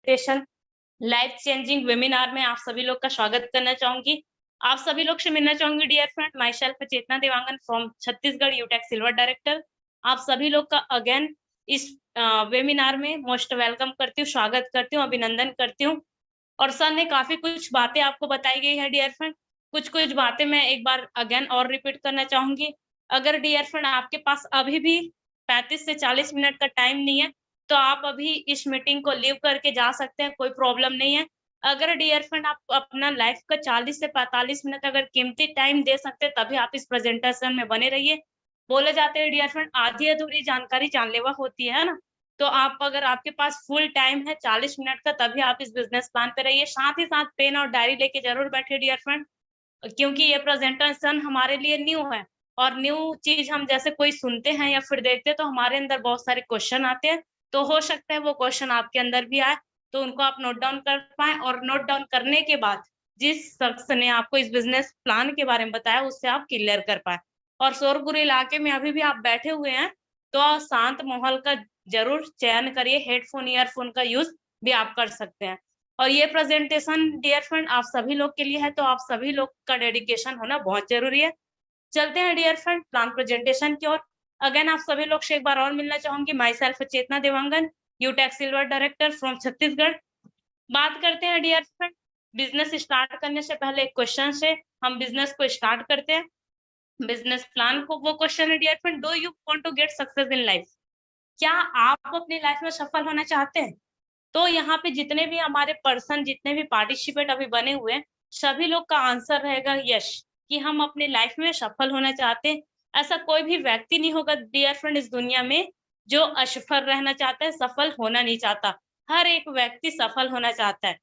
Presentation life changing webinar में आप सभी लोग का स्वागत करना चाहूंगी। आप सभी लोग से मिलना चाहूंगी dear friend, myself Chetna Dewangan from Chhattisgarh Utech silver director. आप सभी लोग का अगेन इस वेबिनार में मोस्ट वेलकम करती हूँ, स्वागत करती हूँ, अभिनंदन करती हूँ। और सर ने काफी कुछ बातें आपको बताई गई है डियर फ्रेंड, कुछ कुछ बातें मैं एक बार अगेन और रिपीट करना चाहूंगी। अगर डियर फ्रेंड आपके पास अभी भी 35 से 40 मिनट का टाइम नहीं है तो आप अभी इस मीटिंग को लीव करके जा सकते हैं, कोई प्रॉब्लम नहीं है। अगर डियर फ्रेंड आप अपना लाइफ का 40 से 45 मिनट अगर कीमती टाइम दे सकते हैं तभी आप इस प्रेजेंटेशन में बने रहिए। बोले जाते हैं डियर फ्रेंड, आधी अधूरी जानकारी जानलेवा होती है ना। तो आप अगर आपके पास फुल टाइम है 40 मिनट का तभी आप इस बिजनेस प्लान पे रहिए। साथ ही साथ पेन और डायरी लेके जरूर बैठे डियर फ्रेंड, क्योंकि ये प्रेजेंटेशन हमारे लिए न्यू है। और न्यू चीज हम जैसे कोई सुनते हैं या फिर देखते हैं तो हमारे अंदर बहुत सारे क्वेश्चन आते हैं। तो हो सकता है वो क्वेश्चन आपके अंदर भी आए, तो उनको आप नोट डाउन कर पाए और नोट डाउन करने के बाद जिस शख्स ने आपको इस बिजनेस प्लान के बारे में बताया उससे आप क्लियर कर पाए। और शोरगुल इलाके में अभी भी आप बैठे हुए हैं तो शांत माहौल का जरूर चयन करिए, हेडफोन ईयरफोन का यूज भी आप कर सकते हैं। और ये प्रेजेंटेशन डियर फ्रेंड आप सभी लोग के लिए है, तो आप सभी लोग का डेडिकेशन होना बहुत जरूरी है। चलते हैं डियर फ्रेंड प्लान प्रेजेंटेशन की ओर। अगेन आप सभी लोग से एक बार और मिलना चाहूंगी, myself Chetna Dewangan, Utech silver director from Chhattisgarh. बात करते हैं डियर फ्रेंड, बिजनेस स्टार्ट करने से पहले एक क्वेश्चन से हम बिजनेस को स्टार्ट करते हैं, बिजनेस प्लान को। वो क्वेश्चन है dear friend, do you want to get success in life? क्या आप अपनी लाइफ में सफल होना चाहते हैं? तो यहाँ पे जितने भी हमारे पर्सन, जितने भी पार्टिसिपेट अभी बने हुए हैं, सभी लोग का आंसर रहेगा यस, कि हम अपने लाइफ में सफल होना चाहते हैं। ऐसा कोई भी व्यक्ति नहीं होगा डियर फ्रेंड इस दुनिया में जो असफल रहना चाहता है, सफल होना नहीं चाहता। हर एक व्यक्ति सफल होना चाहता है।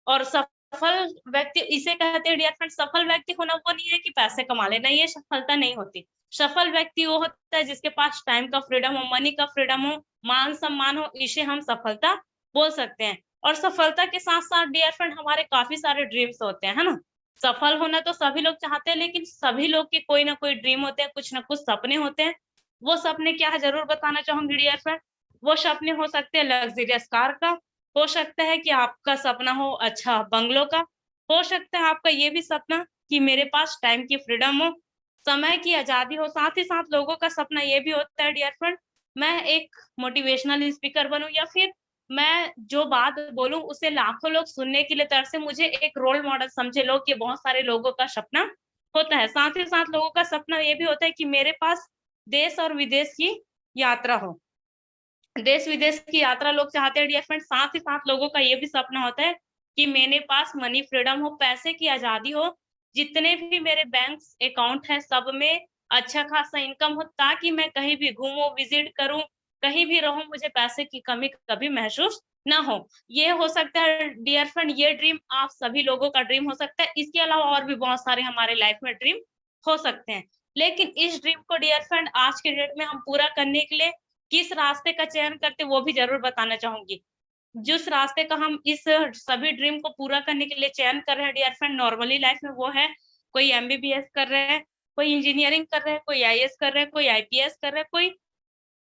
और सफल व्यक्ति इसे कहते हैं डियर फ्रेंड, सफल व्यक्ति होना वो नहीं है कि पैसे कमा लेना, ये सफलता नहीं होती। सफल व्यक्ति वो होता है जिसके पास टाइम का फ्रीडम हो, मनी का फ्रीडम हो, मान सम्मान हो, इसे हम सफलता बोल सकते हैं। और सफलता के साथ साथ डियर फ्रेंड हमारे काफी सारे ड्रीम्स होते हैं, है ना। सफल होना तो सभी लोग चाहते हैं, लेकिन सभी लोग के कोई ना कोई ड्रीम होते हैं, कुछ ना कुछ सपने होते हैं। वो सपने क्या है जरूर बताना चाहूंगी डियर फ्रेंड। वो सपने हो सकते हैं लग्जरियस कार का, हो सकता है कि आपका सपना हो अच्छा बंगलों का, हो सकता है आपका ये भी सपना कि मेरे पास टाइम की फ्रीडम हो, समय की आजादी हो। साथ ही साथ लोगों का सपना ये भी होता है डियर फ्रेंड, मैं एक मोटिवेशनल स्पीकर बनूं, या फिर मैं जो बात बोलूं उसे लाखों लोग सुनने के लिए तरसे, मुझे एक रोल मॉडल समझे लोग। ये बहुत सारे लोगों का सपना होता है। साथ ही साथ लोगों का सपना ये भी होता है कि मेरे पास देश और विदेश की यात्रा हो, देश विदेश की यात्रा लोग चाहते हैं डियर फ्रेंड। साथ ही साथ लोगों का ये भी सपना होता है कि मेरे पास मनी फ्रीडम हो, पैसे की आजादी हो, जितने भी मेरे बैंक अकाउंट है सब में अच्छा खासा इनकम हो, ताकि मैं कहीं भी घूमूं, विजिट करूं, कहीं भी रहूं, मुझे पैसे की कमी कभी महसूस ना हो। ये हो सकता है डियर फ्रेंड, ये ड्रीम आप सभी लोगों का ड्रीम हो सकता है। इसके अलावा और भी बहुत सारे हमारे लाइफ में ड्रीम हो सकते हैं, लेकिन इस ड्रीम को डियर फ्रेंड आज के डेट में हम पूरा करने के लिए किस रास्ते का चयन करते वो भी ज़रूर बताना चाहूँगी। जिस रास्ते का हम इस सभी ड्रीम को पूरा करने के लिए चयन कर रहे हैं डियर फ्रेंड नॉर्मली लाइफ में, वो है कोई एमबीबीएस कर रहे हैं, कोई इंजीनियरिंग कर रहे हैं, कोई आईएएस कर रहे हैं, कोई आईपीएस कर रहे हैं, कोई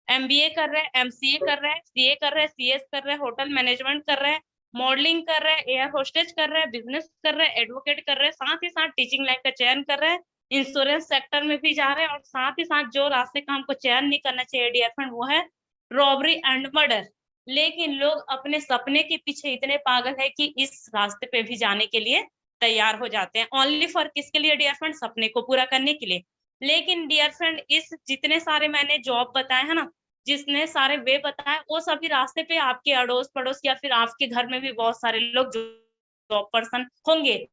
एमबीए कर रहे हैं, एमसीए कर रहे हैं, सीए कर रहे हैं, सीएस कर रहे हैं, होटल मैनेजमेंट कर रहे हैं, मॉडलिंग कर रहे हैं, एयर होस्टेज कर रहे हैं, बिजनेस कर रहे हैं, एडवोकेट कर रहे हैं, साथ ही साथ टीचिंग लाइन का चयन कर रहे हैं, इंश्योरेंस सेक्टर में भी जा रहे हैं। और साथ ही साथ जो रास्ते का हमको चयन नहीं करना चाहिए डियर फ्रेंड वो है रॉबरी एंड मर्डर। लेकिन लोग अपने सपने के पीछे इतने पागल है कि इस रास्ते पे भी जाने के लिए तैयार हो जाते हैं, ओनली फॉर किसके लिए डियर फ्रेंड, सपने को पूरा करने के लिए। लेकिन डियर फ्रेंड इस जितने सारे मैंने जॉब बताए हैं ना, जितने सारे वे बताए, वो सभी रास्ते पे आपके अड़ोस पड़ोस या फिर आपके घर में भी बहुत सारे लोग जॉब पर्सन होंगे।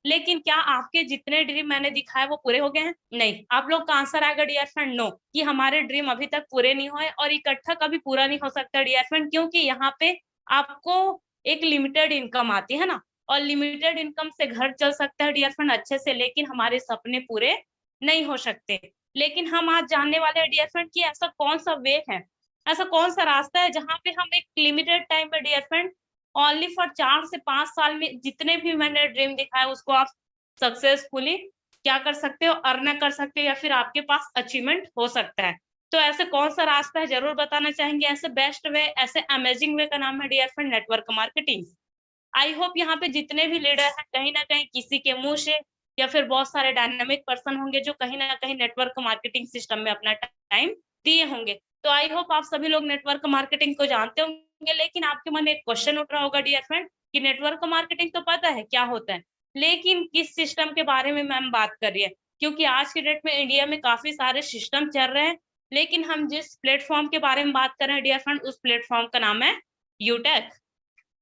लेकिन क्या आपके जितने ड्रीम मैंने दिखाए वो पूरे हो गए हैं? नहीं। आप लोग का आंसर आएगा डियर फ्रेंड नो, कि हमारे ड्रीम अभी तक पूरे नहीं हुए और इकट्ठा कभी पूरा नहीं हो सकता डियर फ्रेंड, क्योंकि यहाँ पे आपको एक लिमिटेड इनकम आती है ना, और लिमिटेड इनकम से घर चल सकता है डियर फ्रेंड अच्छे से, लेकिन हमारे सपने पूरे नहीं हो सकते। लेकिन हम आज जानने वाले हैं डियर फ्रेंड कि ऐसा कौन सा वे है, ऐसा कौन सा रास्ता है जहाँ पे हम एक लिमिटेड टाइम पे डियर फ्रेंड ओनली फॉर 4 से 5 साल में जितने भी मैंने ड्रीम दिखाया उसको आप सक्सेसफुली क्या कर सकते हो, अर्न कर सकते हो, या फिर आपके पास अचीवमेंट हो सकता है। तो ऐसे कौन सा रास्ता है जरूर बताना चाहेंगे। ऐसे बेस्ट वे, ऐसे अमेजिंग वे का नाम है dear friend network marketing. I hope यहाँ पे जितने भी लीडर हैं कहीं ना कहीं किसी के मुंह से या फिर बहुत सारे डायनामिक पर्सन होंगे जो कहीं ना कहीं नेटवर्क मार्केटिंग सिस्टम में अपना टाइम दिए होंगे। तो आई होप आप सभी लोग नेटवर्क मार्केटिंग को जानते होंगे, लेकिन आपके मन में एक क्वेश्चन उठ रहा होगा डियर फ्रेंड कि नेटवर्क मार्केटिंग तो पता है क्या होता है, लेकिन किस सिस्टम के बारे में मैम बात कर रही है। क्योंकि आज की डेट में इंडिया में काफी सारे सिस्टम चल रहे हैं, लेकिन हम जिस प्लेटफॉर्म के बारे में बात कर रहे हैं डियर फ्रेंड, उस प्लेटफॉर्म का नाम है यूटेक।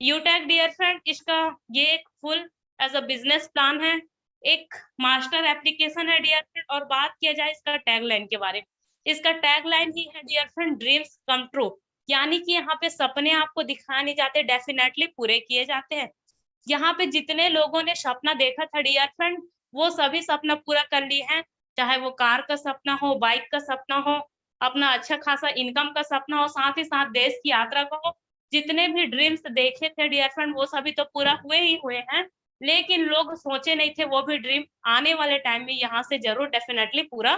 यूटेक डियर फ्रेंड, इसका ये एक full as a business plan है, एक मास्टर एप्लीकेशन है डियर फ्रेंड। और बात किया जाए इसका टैगलाइन के बारे में, इसका टैगलाइन ही है dear friend dreams come true. यानी कि यहाँ पे सपने आपको दिखाए नहीं जाते, डेफिनेटली पूरे किए जाते हैं। यहाँ पे जितने लोगों ने सपना देखा था डियर फ्रेंड, वो सभी सपना पूरा कर लिए हैं। चाहे वो कार का सपना हो, बाइक का सपना हो, अपना अच्छा खासा इनकम का सपना हो, साथ ही साथ देश की यात्रा का हो। जितने भी ड्रीम्स देखे थे डियर फ्रेंड वो सभी तो पूरा हुए ही हुए हैं, लेकिन लोग सोचे नहीं थे वो भी ड्रीम आने वाले टाइम में यहाँ से जरूर डेफिनेटली पूरा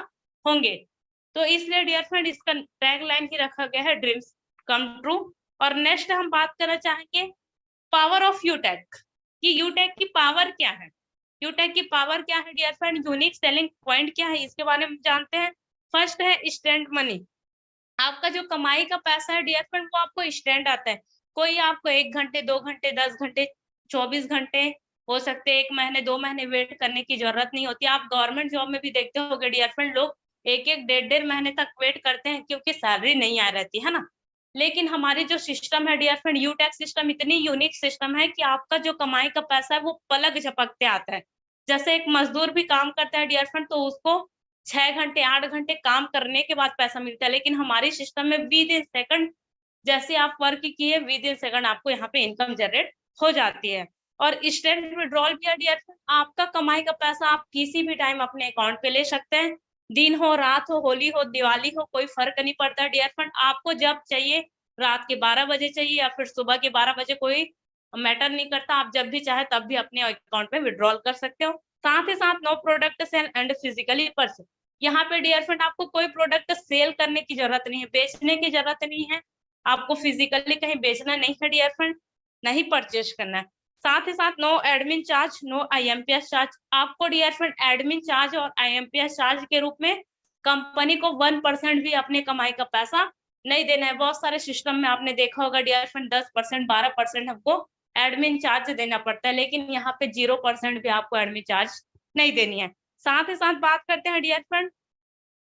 होंगे। तो इसलिए डियर फ्रेंड इसका टैग लाइन ही रखा गया है ड्रीम्स कम ट्रू। और नेक्स्ट हम बात करना चाहेंगे पावर ऑफ यूटेक, कि यूटेक की पावर क्या है। यूटेक की पावर क्या है dear friend, unique selling point क्या है, इसके बारे में जानते हैं। फर्स्ट है स्टैंड मनी। आपका जो कमाई का पैसा है डियर फ्रेंड वो आपको स्टैंड आता है। कोई आपको 1 घंटे 2 घंटे 10 घंटे 24 घंटे हो सकते हैं 1 महीने 2 महीने वेट करने की जरूरत नहीं होती। आप गवर्नमेंट जॉब में भी देखते होंगे डियर फ्रेंड, लोग 1 1 डेढ़ डेढ़ महीने तक वेट करते हैं क्योंकि सैलरी नहीं आ रहती है ना। लेकिन हमारी जो सिस्टम है डियर फ्रेंड, यूटैक्स सिस्टम इतनी यूनिक सिस्टम है कि आपका जो कमाई का पैसा है वो पलक झपकते आता है। जैसे एक मजदूर भी काम करता है डियर फ्रेंड, तो उसको 6 घंटे 8 घंटे काम करने के बाद पैसा मिलता है, लेकिन हमारी सिस्टम में विद इन सेकंड, जैसे आप वर्क किए विद इन सेकंड आपको यहाँ पे इनकम जनरेट हो जाती है। और इंस्टेंट विड्रॉल भी है डियर फ्रेंड, आपका कमाई का पैसा आप किसी भी टाइम अपने अकाउंट पे ले सकते हैं। दिन हो रात हो, होली हो दिवाली हो, कोई फर्क नहीं पड़ता डियर फ्रेंड। आपको जब चाहिए, रात के 12 बजे चाहिए या फिर सुबह के 12 बजे, कोई मैटर नहीं करता। आप जब भी चाहे तब भी अपने अकाउंट पे विड्रॉल कर सकते हो। साथ ही साथ no product sale and physically purchase. यहाँ पे डियर फ्रेंड आपको कोई प्रोडक्ट सेल करने की जरूरत नहीं है, बेचने की जरूरत नहीं है। आपको फिजिकली कहीं बेचना नहीं है डियर फ्रेंड, नहीं परचेज करना है। साथ ही साथ no admin charge, no IMPS charge. आपको डियर फ्रेंड एडमिन चार्ज और आईएमपीएस चार्ज के रूप में कंपनी को 1% भी अपने कमाई का पैसा नहीं देना है। बहुत सारे सिस्टम में आपने देखा होगा डियर फ्रेंड 10% 12% हमको एडमिन चार्ज देना पड़ता है, लेकिन यहाँ पे 0% भी आपको एडमिन चार्ज नहीं देनी है। साथ ही साथ बात करते हैं dear friend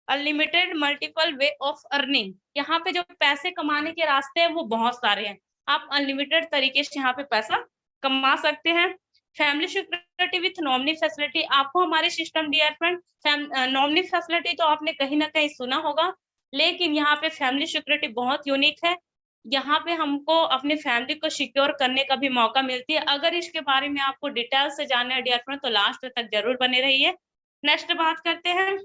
unlimited multiple way of earning. यहाँ पे जो पैसे कमाने के रास्ते हैं वो बहुत सारे हैं, आप अनलिमिटेड तरीके से यहाँ पे पैसा कमा सकते हैं। Family security with nominee facility. आपको हमारे system dear friend nominee facility तो आपने कहीं ना कहीं सुना होगा, लेकिन यहाँ पे फैमिली सिक्योरिटी बहुत यूनिक है। यहाँ पे हमको अपनी फैमिली को सिक्योर करने का भी मौका मिलती है। अगर इसके बारे में आपको डिटेल से जानना है डियर फ्रेंड तो लास्ट तक जरूर बने रहिए। नेक्स्ट बात करते हैं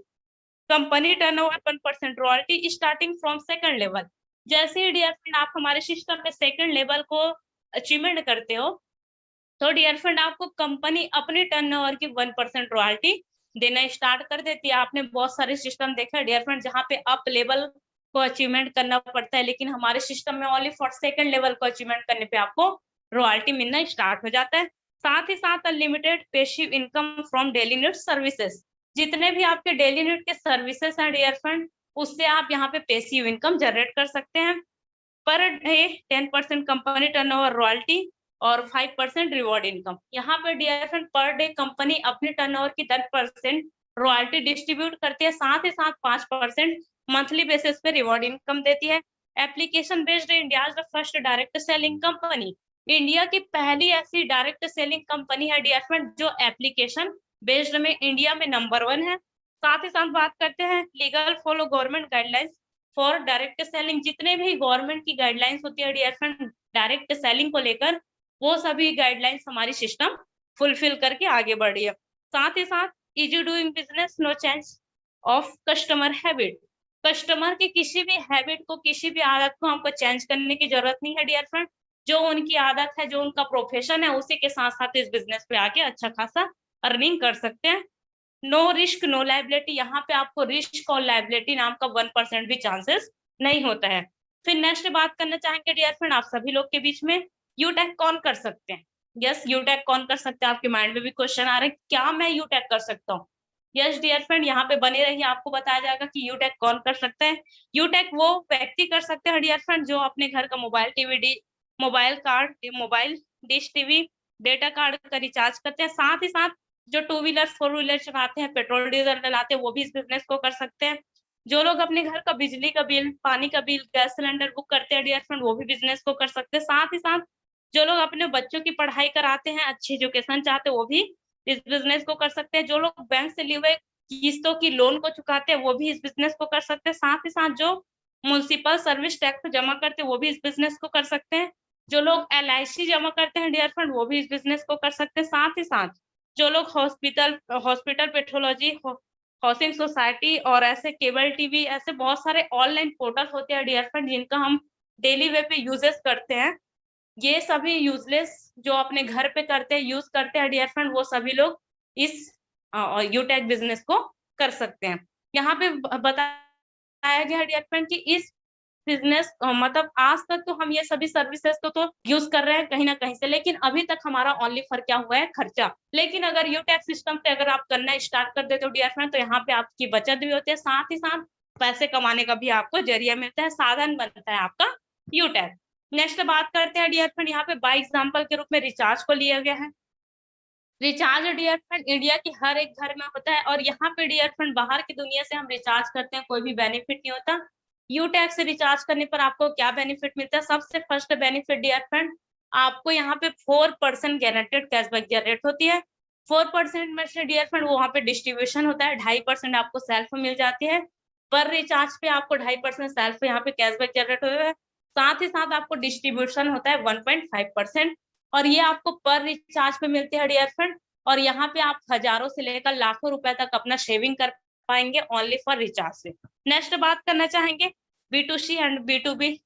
company turnover 1% royalty starting from second level. जैसे ही डियर फ्रेंड आप हमारे सिस्टम में सेकंड लेवल को अचीवमेंट करते हो, तो डियर फ्रेंड आपको कंपनी अपने टर्नओवर की 1% रॉयल्टी देना स्टार्ट कर देती है। आपने बहुत सारे सिस्टम देखा है डियर फ्रेंड जहाँ पे अप लेवल को अचीवमेंट करना पड़ता है, लेकिन हमारे सिस्टम में ओनली फॉर सेकंड लेवल को अचीवमेंट करने पे आपको रॉयल्टी मिलना स्टार्ट हो जाता है। साथ ही साथ unlimited passive income from daily need services. जितने भी आपके डेली नीड के सर्विसेज हैं डियर फ्रेंड, उससे आप यहाँ पे पेसिव इनकम जनरेट कर सकते हैं। Per day 10% company turnover royalty और 5% रिवॉर्ड इनकम। यहाँ पे dear friend per day company अपने टर्नओवर की 10% रॉयल्टी डिस्ट्रीब्यूट करती है, साथ ही साथ 5% मंथली बेसिस पे रिवॉर्ड इनकम देती है। Application based India the first direct selling company. India की पहली ऐसी डायरेक्ट सेलिंग कंपनी है डियर फ्रेंड जो एप्लीकेशन बेस्ड में इंडिया में नंबर 1 है। साथ ही साथ बात करते हैं legal follow government guidelines for direct selling. जितने भी गवर्नमेंट की गाइडलाइंस होती है डियर फ्रेंड डायरेक्ट सेलिंग को लेकर, वो सभी गाइडलाइंस हमारी सिस्टम फुलफिल करके आगे बढ़ रही है। साथ ही साथ easy doing business, no change of customer habit. Customer की किसी भी हैबिट को, किसी भी आदत को हमको चेंज करने की जरूरत नहीं है डियर फ्रेंड। जो उनकी आदत है, जो उनका प्रोफेशन है, उसी के साथ साथ इस बिजनेस पे आके अच्छा खासा अर्निंग कर सकते हैं। नो रिस्क नो लाइबिलिटी, यहाँ पे आपको रिस्क और लाइबिलिटी नाम का 1% भी चांसेस नहीं होता है। फिर नेक्स्ट बात करना चाहेंगे डियर फ्रेंड आप सभी लोग के बीच में, यूटेक कौन कर सकते हैं? यस, यूटेक कौन कर सकते हैं? आपके माइंड में भी क्वेश्चन आ रहा है, क्या मैं यूटेक कर सकता हूँ? यस डियर फ्रेंड, यहाँ पे बने रहिए, आपको बताया जाएगा कि यूटेक कौन कर सकते हैं। यूटेक वो व्यक्ति कर सकते हैं डियर फ्रेंड जो अपने घर का mobile TV, mobile card, mobile dish TV, data card का रिचार्ज करते हैं। साथ ही साथ जो टू व्हीलर फोर व्हीलर चलाते हैं, पेट्रोल डीजल डलाते हैं, वो भी इस बिजनेस को कर सकते हैं। जो लोग अपने घर का बिजली का बिल, पानी का बिल, गैस सिलेंडर बुक करते हैं डियर फ्रेंड, वो भी बिजनेस को कर सकते हैं। साथ ही साथ जो लोग अपने बच्चों की पढ़ाई कराते हैं, अच्छी एजुकेशन चाहते हैं, वो भी इस बिजनेस को कर सकते हैं। जो लोग बैंक से लिए हुए किस्तों की लोन को चुकाते हैं, वो भी इस बिजनेस को कर सकते हैं। साथ ही साथ जो म्युनिसिपल सर्विस टैक्स जमा करते हैं, वो भी इस बिजनेस को कर सकते हैं। जो लोग LIC जमा करते हैं डियर फ्रेंड, वो भी इस बिजनेस को कर सकते हैं। साथ ही साथ जो लोग हॉस्पिटल पेट्रोलॉजी, हाउसिंग सोसाइटी और ऐसे केबल टीवी, ऐसे बहुत सारे ऑनलाइन पोर्टल होते हैं डियर फ्रेंड जिनका हम डेली वे पे यूजेस करते हैं, ये सभी यूजलेस जो अपने घर पे करते हैं, यूज करते हैं डियर फ्रेंड, वो सभी लोग इस यूटेक बिजनेस को कर सकते हैं। यहाँ पे बताया गया डियर फ्रेंड कि इस बिजनेस मतलब आज तक तो हम ये सभी सर्विसेज तो यूज कर रहे हैं कहीं ना कहीं से, लेकिन अभी तक हमारा ओनली फर्क क्या हुआ है, खर्चा। लेकिन अगर यूटेक सिस्टम पे अगर आप करना स्टार्ट कर देते हो डियर फ्रेंड, तो यहाँ पे आपकी बचत भी होती है, साथ ही साथ पैसे कमाने का भी आपको जरिया मिलता है, साधन बनता है आपका यूटेक। नेक्स्ट बात करते हैं डियर फ्रेंड, यहाँ पे बाय एग्जाम्पल के रूप में रिचार्ज को लिया गया है। रिचार्ज डियर फ्रेंड इंडिया के हर एक घर में होता है, और यहाँ पे डियर फ्रेंड बाहर की दुनिया से हम रिचार्ज करते हैं, कोई भी बेनिफिट नहीं होता। यूटेक से रिचार्ज करने पर आपको क्या बेनिफिट मिलता है? सबसे फर्स्ट बेनिफिट डियर फ्रेंड, आपको यहाँ पे 4% गारंटेड कैशबैक जनरेट होती है। 4% में से डियर फ्रेंड वहाँ पे डिस्ट्रीब्यूशन होता है, 2.5% आपको सेल्फ मिल जाती है। पर रिचार्ज पे आपको 2.5% सेल्फ यहाँ पे कैशबैक जनरेट होता है। साथ ही साथ आपको डिस्ट्रीब्यूशन होता है 1.5%, और ये आपको पर रिचार्ज पे मिलते हैं डियर फ्रेंड। और यहाँ पे आप हजारों से लेकर लाखों रुपए तक अपना सेविंग कर पाएंगे ओनली फॉर रिचार्ज से। नेक्स्ट बात करना चाहेंगे B2C एंड B2B।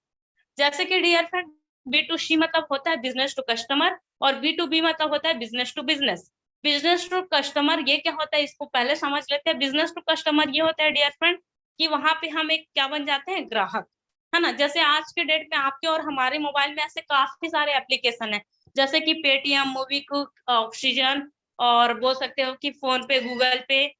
जैसे कि डियर फ्रेंड B2C मतलब होता है बिजनेस टू कस्टमर, और B2B मतलब होता है business to business. Business to customer ये क्या होता है, इसको पहले समझ लेते हैं। बिजनेस टू कस्टमर ये होता है डियर फ्रेंड कि वहां पे हम एक क्या बन जाते हैं, ग्राहक, है ना। जैसे आज के डेट में आपके और हमारे मोबाइल में ऐसे काफी सारे एप्लीकेशन है, जैसे कि पेटीएम, मोबीक्विक, ऑक्सीजन, और बोल सकते हो कि फोन पे, गूगल पे,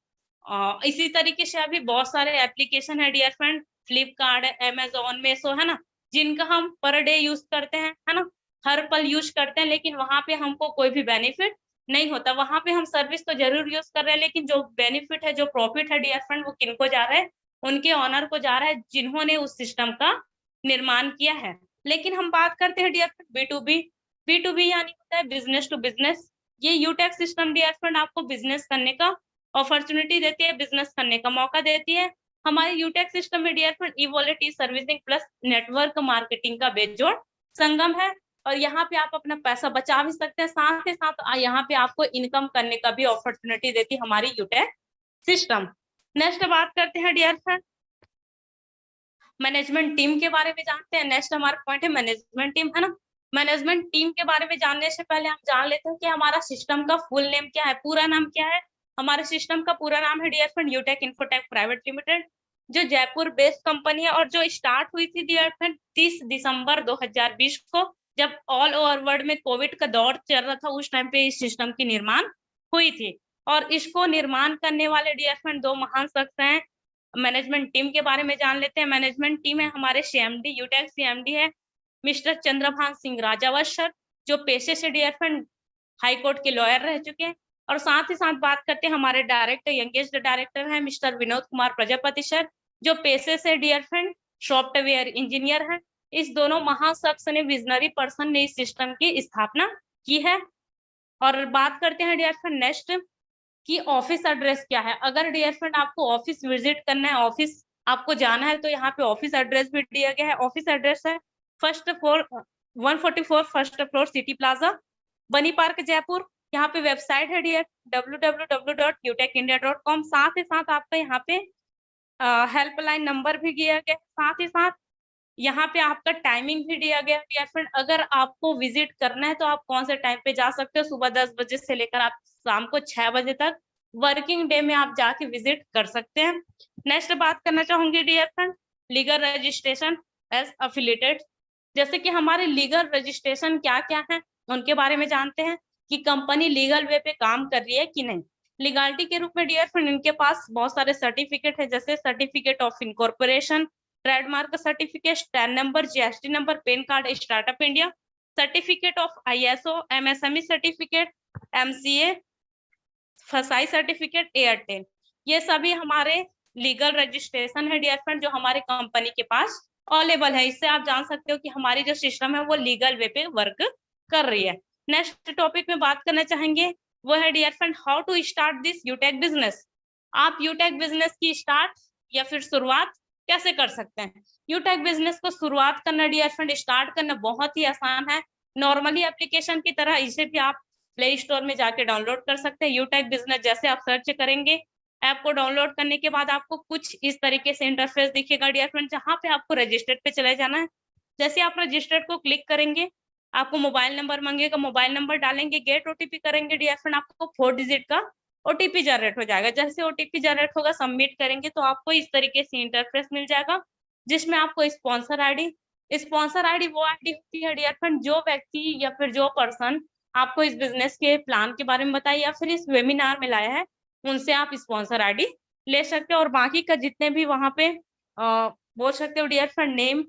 इसी तरीके से अभी बहुत सारे एप्लीकेशन है dear friend, Flipkart, Amazon, Meesho, है ना, जिनका हम पर डे यूज करते हैं, है ना, हर पल यूज करते हैं, लेकिन वहां पे हमको कोई भी बेनिफिट नहीं होता। वहां पे हम सर्विस तो जरूर यूज कर रहे हैं, लेकिन जो बेनिफिट है, जो प्रॉफिट है डियर फ्रेंड, वो किनको जा रहा है? उनके ऑनर को जा रहा है जिन्होंने उस सिस्टम का निर्माण किया है। लेकिन हम बात करते हैं डियर फ्रेंड B2B। B2B यानी होता है बिजनेस टू बिजनेस। ये यूटेक सिस्टम डियर फ्रेंड आपको बिजनेस करने का अपॉर्चुनिटी देती है, बिजनेस करने का मौका देती है। हमारे यूटेक सिस्टम में डियर फ्रेंड ई-वॉलेट, ई सर्विसिंग प्लस नेटवर्क मार्केटिंग का बेजोड़ संगम है, और यहाँ पे आप अपना पैसा बचा भी सकते हैं, साथ ही साथ यहाँ पे आपको इनकम करने का भी अपॉर्चुनिटी देती है हमारी यूटेक सिस्टम। नेक्स्ट बात करते हैं डियर फ्रेंड मैनेजमेंट टीम के बारे में जानते हैं। नेक्स्ट हमारा पॉइंट है मैनेजमेंट टीम, है ना। मैनेजमेंट टीम के बारे में जानने से पहले हम जान लेते हैं कि हमारा सिस्टम का फुल नेम क्या है, पूरा नाम क्या है। हमारे सिस्टम का पूरा नाम है dear friend यूटेक infotech private limited, जो जयपुर बेस्ड कंपनी है, और जो स्टार्ट हुई थी डियर फ्रेंड 30 दिसंबर 2020 को, जब ऑल ओवर वर्ल्ड में कोविड का दौर चल रहा था, उस टाइम पे इस सिस्टम की निर्माण हुई थी। और इसको निर्माण करने वाले डियर फ्रेंड दो महान शख्स हैं। मैनेजमेंट टीम के बारे में जान लेते हैं। मैनेजमेंट टीम है हमारे CMD, यूटेक CMD है मिस्टर चंद्रभान सिंह राजावत सर, जो पेशे से डियर फ्रेंड हाई कोर्ट के लॉयर रह चुके हैं। और साथ ही साथ बात करते हैं हमारे डायरेक्टर, यंगेस्ट डायरेक्टर है मिस्टर विनोद कुमार प्रजापति सर, जो पेशे से डियर फ्रेंड सॉफ्टवेयर इंजीनियर है। इस दोनों महाशख्स ने, विजनरी पर्सन ने इस सिस्टम की स्थापना की है। और बात करते हैं डियर फ्रेंड नेक्स्ट कि ऑफिस एड्रेस क्या है। अगर डियर फ्रेंड आपको ऑफिस विजिट करना है, ऑफिस आपको जाना है, तो यहाँ पे ऑफिस एड्रेस भी दिया गया है। ऑफिस एड्रेस है first floor 144 first floor city plaza, बनी पार्क, जयपुर। यहाँ पे वेबसाइट है डियर www.utecindia.com। साथ ही साथ आपका यहाँ पे हेल्पलाइन नंबर भी दिया गया है। साथ ही साथ यहाँ पे आपका टाइमिंग भी दिया गया है डियर फ्रेंड। अगर आपको विजिट करना है तो आप कौन से टाइम पे जा सकते हो, सुबह 10 बजे से लेकर आप शाम को 6 बजे तक वर्किंग डे में आप जाके विजिट कर सकते हैं। नेक्स्ट बात करना चाहूंगी dear friend, legal registration as affiliated. जैसे कि हमारे लीगल रजिस्ट्रेशन क्या क्या है उनके बारे में जानते हैं कि कंपनी लीगल वे पे काम कर रही है कि नहीं। लीगालिटी के रूप में डियर फ्रेंड इनके पास बहुत सारे सर्टिफिकेट है, जैसे certificate of incorporation, trademark certificate, stand number, GST number, pan card, startup India, certificate of ISO, MSME certificate, MCA, फसाई सर्टिफिकेट, एयरटेल। ये सभी हमारे लीगल रजिस्ट्रेशन है डियर फ्रेंड जो हमारे कंपनी के पास अवेलेबल है। इससे आप जान सकते हो कि हमारी जो सिस्टम है वो लीगल वे पे वर्क कर रही है। नेक्स्ट टॉपिक में बात करना चाहेंगे वो है dear friend how to start this Utech business. आप यूटेक बिजनेस की स्टार्ट या फिर शुरुआत कैसे कर सकते हैं। यूटेक बिजनेस को शुरुआत करना डियर फ्रेंड, स्टार्ट करना बहुत ही आसान है। नॉर्मली एप्लीकेशन की तरह इसे भी आप प्ले स्टोर में जाके डाउनलोड कर सकते हैं। यूटेक बिजनेस जैसे आप सर्च करेंगे, ऐप को डाउनलोड करने के बाद आपको कुछ इस तरीके से इंटरफेस दिखेगा डियर फ्रेंड, जहाँ पे आपको रजिस्टर्ड पे चले जाना है। जैसे आप रजिस्टर्ड को क्लिक करेंगे, आपको मोबाइल नंबर मांगेगा, मोबाइल नंबर डालेंगे, गेट ओटीपी करेंगे डियर फ्रेंड, आपको 4 डिजिट का ओटीपी जनरेट हो जाएगा। जैसे ओटीपी जनरेट होगा, सबमिट करेंगे तो आपको इस तरीके से इंटरफेस मिल जाएगा, जिसमें आपको स्पॉन्सर आईडी वो आईडी होती है डियर फ्रेंड जो व्यक्ति या फिर जो पर्सन आपको इस बिजनेस के प्लान के बारे में बताया या फिर इस वेबिनार में लाया है, उनसे आप स्पॉन्सर आईडी ले सकते हो। और बाकी का जितने भी वहां पे बोल सकते हो डियर फ्रेंड, नेम,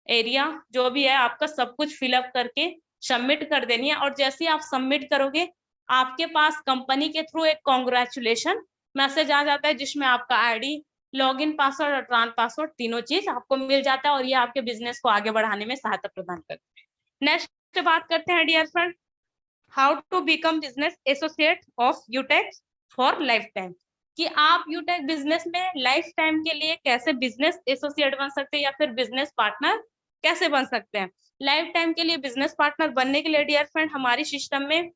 एरिया जो भी है आपका सब कुछ फिलअप करके सबमिट कर देनी है। और जैसे ही आप सबमिट करोगे, आपके पास कंपनी के थ्रू एक कॉन्ग्रेचुलेशन मैसेज आ जाता है, जिसमें आपका आईडी, लॉगिन पासवर्ड और ट्रांस पासवर्ड तीनों चीज आपको मिल जाता है और ये आपके बिजनेस को आगे बढ़ाने में सहायता प्रदान करते हैं। नेक्स्ट बात करते हैं dear friend, how to become business associate of Utech for life time, कि आप यूटेक बिजनेस में लाइफ टाइम के लिए कैसे बिजनेस एसोसिएट बन सकते हैं या फिर बिजनेस पार्टनर कैसे बन सकते हैं। लाइफ टाइम के लिए बिजनेस पार्टनर बनने के लिए डियर फ्रेंड हमारी सिस्टम में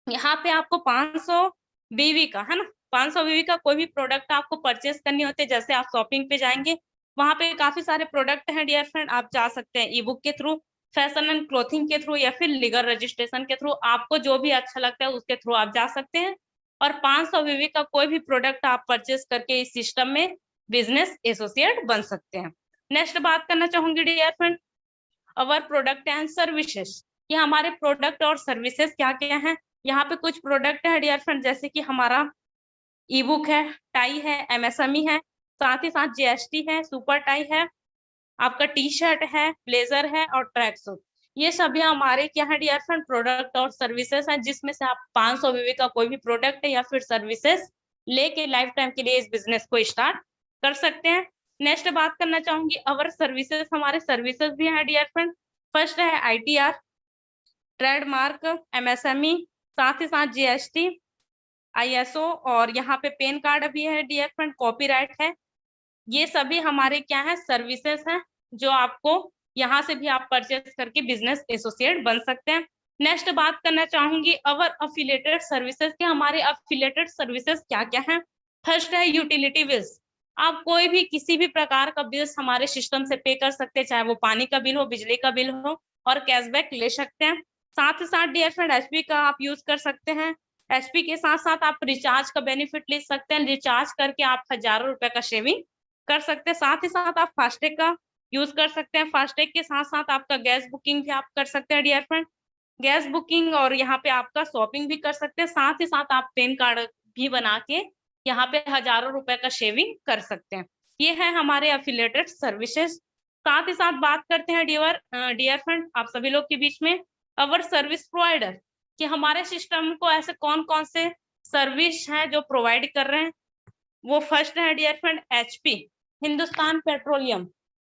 यहाँ पे आपको 500 बीवी का है ना, 500 बीवी का कोई भी प्रोडक्ट आपको परचेस करनी होती है। जैसे आप शॉपिंग पे जाएंगे, वहां पे काफी सारे प्रोडक्ट हैं डियर फ्रेंड, आप जा सकते हैं ई बुक के थ्रू, फैशन एंड क्लोथिंग के थ्रू या फिर लीगल रजिस्ट्रेशन के थ्रू, आपको जो भी अच्छा लगता है उसके थ्रू आप जा सकते हैं। और 500 बीवी का कोई भी प्रोडक्ट आप परचेस करके इस सिस्टम में बिजनेस एसोसिएट बन सकते हैं। नेक्स्ट बात करना चाहूंगी dear friend, our product and services, ये हमारे प्रोडक्ट और सर्विसेज क्या क्या हैं। यहाँ पे कुछ प्रोडक्ट है डियर फ्रेंड, जैसे कि हमारा ई बुक है, टाई है, एमएसएमई है, साथ ही साथ जीएसटी है, सुपर टाई है, आपका टी शर्ट है, ब्लेजर है और ट्रैक सूट। ये सभी हमारे क्या है डियर फ्रेंड प्रोडक्ट और सर्विसेज हैं, जिसमें से आप 500 बीवी का कोई भी प्रोडक्ट है या फिर सर्विसेज लेके लाइफ टाइम के लिए इस बिजनेस को स्टार्ट कर सकते हैं। नेक्स्ट बात करना चाहूंगी अवर सर्विसेज, हमारे सर्विसेज भी है डियर फ्रेंड। फर्स्ट है आईटीआर, ट्रेडमार्क, एमएसएमई, साथ ही साथ जीएसटी, आईएसओ और यहाँ पे पैन कार्ड भी है डियर फ्रेंड, कॉपीराइट है। ये सभी हमारे क्या है सर्विसेज हैं, जो आपको यहाँ से भी आप परचेस करके बिजनेस एसोसिएट बन सकते हैं। नेक्स्ट बात करना चाहूंगी अवर अफिलिएटेड सर्विसेज के, हमारे अफिलिएटेड सर्विसेज क्या क्या हैं। फर्स्ट है यूटिलिटी बिल्स, आप कोई भी किसी भी प्रकार का बिल्स हमारे सिस्टम से पे कर सकते हैं, चाहे वो पानी का बिल हो, बिजली का बिल हो, और कैशबैक ले सकते हैं। साथ ही साथ डियर फ्रेंड एचपी का आप यूज कर सकते हैं। एचपी के साथ साथ आप रिचार्ज का बेनिफिट ले सकते हैं, रिचार्ज करके आप हजारों रुपए का सेविंग कर सकते हैं। साथ ही साथ आप फास्टैग का यूज कर सकते हैं, फास्टैग के साथ साथ आपका गैस बुकिंग भी आप कर सकते हैं डियर फ्रेंड, गैस बुकिंग, और यहाँ पे आपका शॉपिंग भी कर सकते हैं। साथ ही साथ आप पैन कार्ड भी बना के यहाँ पे हजारों रुपए का सेविंग कर सकते हैं। ये है हमारे एफिलिएटेड सर्विसेज। साथ ही साथ बात करते हैं डियर फ्रेंड आप सभी लोग के बीच में अवर सर्विस प्रोवाइडर, कि हमारे सिस्टम को ऐसे कौन कौन से सर्विस हैं जो प्रोवाइड कर रहे हैं। वो फर्स्ट है dear friend HP, Hindustan petroleum,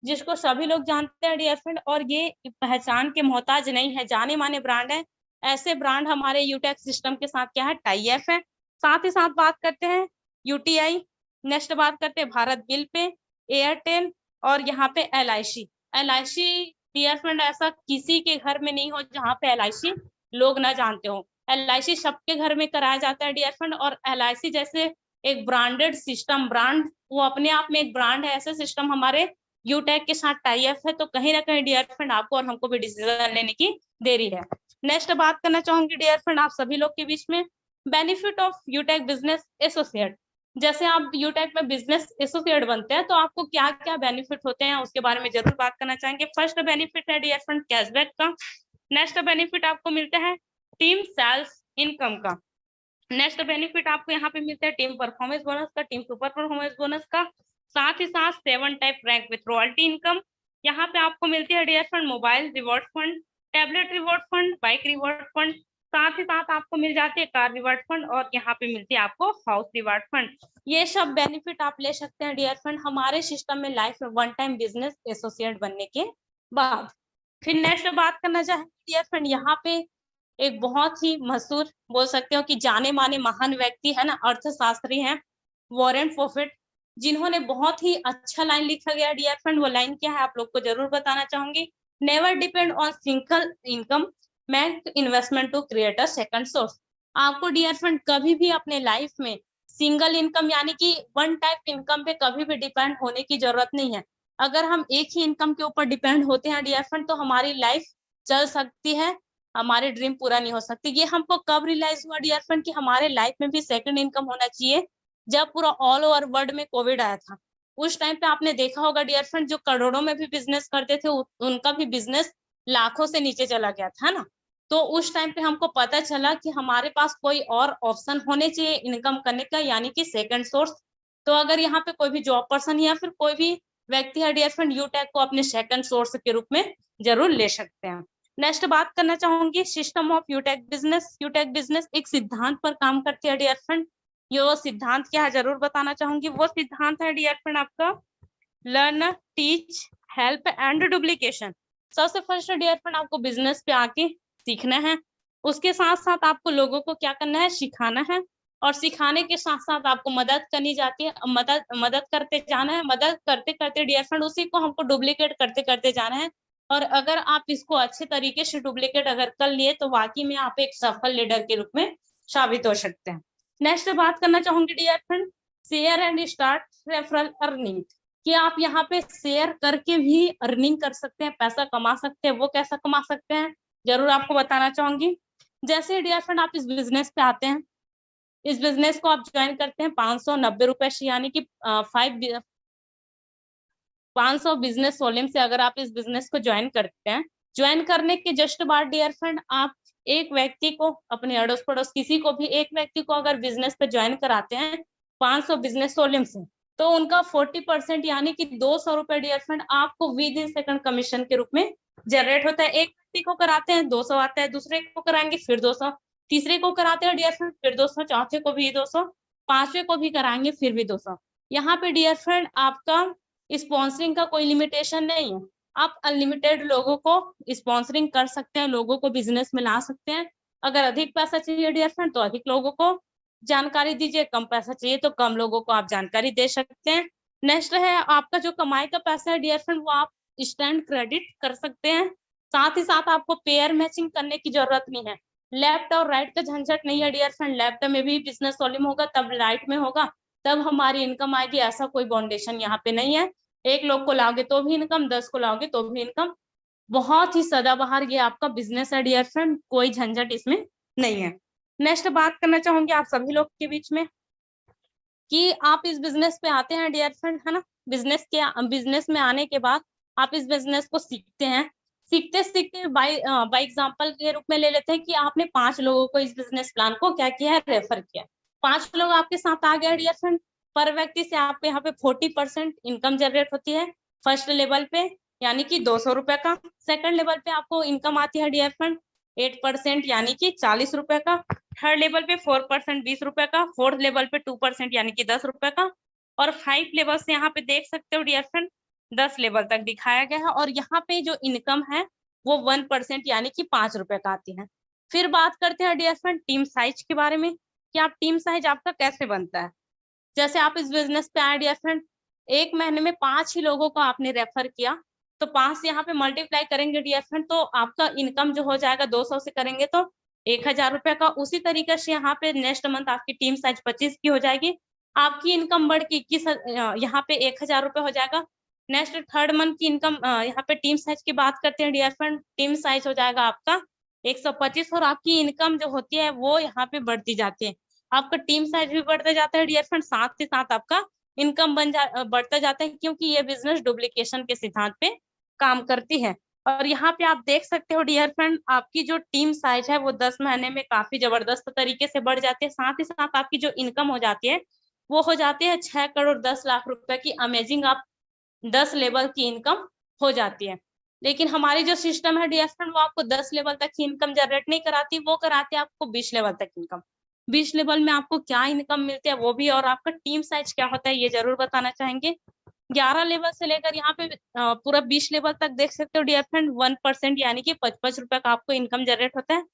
जिसको सभी लोग जानते हैं डियर फ्रेंड, और ये पहचान के मोहताज नहीं है, जाने माने ब्रांड है। ऐसे ब्रांड हमारे यूटेक सिस्टम के साथ क्या है टाई अप है। साथ ही साथ बात करते हैं यूटीआई, नेक्स्ट बात करते हैं भारत बिल पे, एयरटेल और यहाँ पे एलआईसी डियर फ्रेंड, ऐसा किसी के घर में नहीं हो जहाँ पे एलआईसी लोग ना जानते हो। एलआईसी सबके घर में कराया जाता है डियर फ्रेंड, और एलआईसी जैसे एक ब्रांडेड सिस्टम, ब्रांड वो अपने आप में एक ब्रांड है, ऐसे सिस्टम हमारे यूटेक के साथ टाई अप है। तो कहीं ना कहीं डियर फ्रेंड आपको और हमको भी डिसीजन लेने की देरी है। नेक्स्ट बात करना चाहूंगी डियर फ्रेंड आप सभी लोग के बीच में बेनिफिट ऑफ यूटेक बिजनेस एसोसिएट, जैसे आप यूटेक में बिजनेस एसोसिएट बनते हैं तो आपको क्या क्या बेनिफिट होते हैं उसके बारे में जरूर बात करना चाहेंगे। फर्स्ट बेनिफिट है डियर फ्रेंड कैशबैक का। नेक्स्ट बेनिफिट आपको मिलता है टीम सेल्स इनकम का। नेक्स्ट बेनिफिट आपको यहाँ पे मिलता है टीम परफॉर्मेंस बोनस का, टीम सुपर परफॉर्मेंस बोनस का, साथ ही साथ 7 type rank with royalty income. यहाँ पे आपको मिलती है dear friend mobile reward fund, tablet reward fund, bike reward fund, साथ ही साथ आपको मिल जाती है कार रिवॉर्ड फंड और यहाँ पे मिलती है आपको हाउस रिवॉर्ड फंड। ये सब बेनिफिट आप ले सकते हैं डियर फ्रेंड हमारे सिस्टम में लाइफ में वन टाइम बिजनेस एसोसिएट बनने के बाद। फिर नेक्स्ट बात करना चाहेंगे डियर फ्रेंड, यहाँ पे एक बहुत ही मशहूर बोल सकते हो कि जाने माने महान व्यक्ति है ना, अर्थशास्त्री हैं वॉरेन बफेट, जिन्होंने बहुत ही अच्छा लाइन लिखा गया डियर फ्रेंड। वो लाइन क्या है आप लोग को जरूर बताना चाहूंगी। Never depend on single income, make investment to create a second source. आपको डियर फ्रेंड कभी भी अपने लाइफ में सिंगल इनकम यानी कि वन टाइप इनकम पे कभी भी डिपेंड होने की जरूरत नहीं है। अगर हम एक ही इनकम के ऊपर डिपेंड होते हैं डियर फ्रेंड तो हमारी लाइफ चल सकती है, हमारे ड्रीम पूरा नहीं हो सकती। ये हमको कब रियलाइज हुआ डियर फ्रेंड कि हमारे लाइफ में भी सेकंड इनकम होना चाहिए, जब पूरा ऑल ओवर वर्ल्ड में कोविड आया था। उस टाइम पे आपने देखा होगा डियर फ्रेंड जो करोड़ों में भी बिजनेस करते थे उनका भी बिजनेस लाखों से नीचे चला गया था ना। तो उस टाइम पे हमको पता चला कि हमारे पास कोई और ऑप्शन होने चाहिए इनकम करने का, यानी कि सेकंड सोर्स। तो अगर यहाँ पे कोई भी जॉब पर्सन या फिर कोई भी व्यक्ति है डियर फ्रेंड यूटेक को अपने सेकंड सोर्स के रूप में जरूर ले सकते हैं। नेक्स्ट बात करना चाहूंगी सिस्टम ऑफ यूटेक बिजनेस। यूटेक बिजनेस एक सिद्धांत पर काम करती है डियर फ्रेंड। ये सिद्धांत क्या है जरूर बताना चाहूंगी। वो सिद्धांत है डियर फ्रेंड आपका learn, teach, help and duplication. सबसे फर्स्ट डियर फ्रेंड आपको बिजनेस पे आके सीखना है, उसके साथ साथ आपको लोगों को क्या करना है सिखाना है, और सिखाने के साथ साथ आपको मदद करनी जाती है, मदद करते जाना है। मदद करते करते डियर फ्रेंड उसी को हमको डुप्लीकेट करते करते जाना है। और अगर आप इसको अच्छे तरीके से डुप्लीकेट अगर कर लिए तो वाकई में आप एक सफल लीडर के रूप में साबित हो सकते हैं। नेक्स्ट बात करना चाहूंगी dear friend share and start referral earning, कि आप यहाँ पे शेयर करके भी अर्निंग कर सकते हैं, पैसा कमा सकते हैं। वो कैसा कमा सकते हैं जरूर आपको बताना चाहूंगी। जैसे डियर फ्रेंड आप इस बिजनेस पे आते हैं, इस बिजनेस को आप ज्वाइन करते हैं 590 रुपए से, यानी कि 500 बिजनेस वॉल्यूम से अगर आप इस बिजनेस को ज्वाइन करते हैं। ज्वाइन करने के जस्ट बाद डियर फ्रेंड आप एक व्यक्ति को, अपने अड़ोस पड़ोस किसी को भी एक व्यक्ति को अगर बिजनेस पे ज्वाइन कराते हैं 500 बिजनेस वॉल्यूम से, तो उनका 40% यानी कि 200 रुपए डियर फ्रेंड आपको विद इन सेकंड कमीशन के रूप में जनरेट होता है। एक व्यक्ति को कराते हैं 200 आता है, दूसरे को कराएंगे फिर 200, तीसरे को कराते हैं डियर फ्रेंड फिर 200, चौथे को भी 200, पांचवे को भी कराएंगे फिर भी 200। यहाँ पे डियर फ्रेंड आपका स्पॉन्सरिंग का कोई लिमिटेशन नहीं है, आप अनलिमिटेड लोगों को स्पॉन्सरिंग कर सकते हैं, लोगों को बिजनेस में ला सकते हैं। अगर अधिक पैसा चाहिए डियर फ्रेंड तो अधिक लोगों को जानकारी दीजिए, कम पैसा चाहिए तो कम लोगों को आप जानकारी दे सकते हैं। नेक्स्ट है आपका जो कमाई का पैसा है डियर फ्रेंड वो आप स्टैंड क्रेडिट कर सकते हैं। साथ ही साथ आपको पेयर मैचिंग करने की जरूरत नहीं है, लेफ्ट और राइट का झंझट नहीं है डियर फ्रेंड। लेफ्ट में भी बिजनेस वॉल्यूम होगा तब राइट में होगा तब हमारी इनकम आएगी, ऐसा कोई बाउंडेशन यहाँ पे नहीं है। एक लोग को लाओगे तो भी इनकम, 10 को लाओगे तो भी इनकम। बहुत ही सदाबहार ये आपका बिजनेस है डियर फ्रेंड, कोई झंझट इसमें नहीं है। नेक्स्ट बात करना चाहूंगी आप सभी लोग के बीच में कि आप इस बिजनेस पे आते हैं डियर फ्रेंड है ना। बिजनेस में आने के बाद आप इस बिजनेस को सीखते हैं। सीखते सीखते बाय एग्जांपल के रूप में ले लेते हैं कि आपने 5 लोगों को इस बिजनेस प्लान को क्या किया है रेफर किया। 5 लोग आपके साथ आ गए डियर फ्रेंड, पर व्यक्ति से आपको यहाँ पे 40% इनकम जनरेट होती है फर्स्ट लेवल पे, यानी कि 200 रुपए का। सेकंड लेवल पे आपको इनकम आती है डियर फ्रेंड 8% यानी कि 40 रुपए का। थर्ड लेवल पे 4% 20 रुपए का। फोर्थ लेवल पे 2% यानी कि 10 रुपए का। और 5 लेवल से यहाँ पे देख सकते हो डियर फ्रेंड 10 लेवल तक दिखाया गया है। और यहाँ पे जो इनकम है वो 1% यानी कि 5 रुपए का आती है। फिर बात करते हैं डियर फ्रेंड टीम साइज के बारे में कि आप टीम साइज आपका कैसे बनता है। जैसे आप इस बिजनेस पे आए डियर फ्रेंड, एक महीने में 5 ही लोगों को आपने रेफर किया तो 5 से यहाँ पे मल्टीप्लाई करेंगे डियर फ्रेंड तो आपका इनकम जो हो जाएगा 200 से करेंगे तो 1000 रुपए का। उसी तरीके से यहाँ पे नेक्स्ट मंथ आपकी टीम साइज 25 की हो जाएगी, आपकी इनकम बढ़ के 21 यहाँ पे 1000 रुपए हो जाएगा। नेक्स्ट थर्ड मंथ की इनकम यहाँ पे टीम साइज की बात करते हैं डियर फ्रेंड, टीम साइज हो जाएगा आपका 125 और आपकी इनकम जो होती है वो यहाँ पे बढ़ती जाती है। आपका टीम साइज भी बढ़ता जाता है डियर फ्रेंड, साथ ही साथ आपका इनकम बढ़ता जाता है, क्योंकि ये बिजनेस डुप्लीकेशन के सिद्धांत पे काम करती है। और यहाँ पे आप देख सकते हो डियर फ्रेंड, आपकी जो टीम साइज है वो 10 महीने में काफी जबरदस्त तरीके से बढ़ जाती है। साथ ही साथ आपकी जो इनकम हो जाती है वो हो जाती है 6 करोड़ 10 लाख रुपए की अमेजिंग आप 10 लेवल की इनकम हो जाती है। लेकिन हमारी जो सिस्टम है डियर फ्रेंड, वो आपको 10 लेवल तक की इनकम जनरेट नहीं कराती, वो कराती है आपको 20 लेवल तक इनकम। 20 लेवल में आपको क्या इनकम मिलती है वो भी, और आपका टीम साइज क्या होता है ये जरूर बताना चाहेंगे। 11 लेवल से लेकर यहाँ पे पूरा 20 लेवल तक देख सकते हो डियर फ्रेंड, 1% यानी कि 55 रुपए का आपको इनकम जनरेट होता है।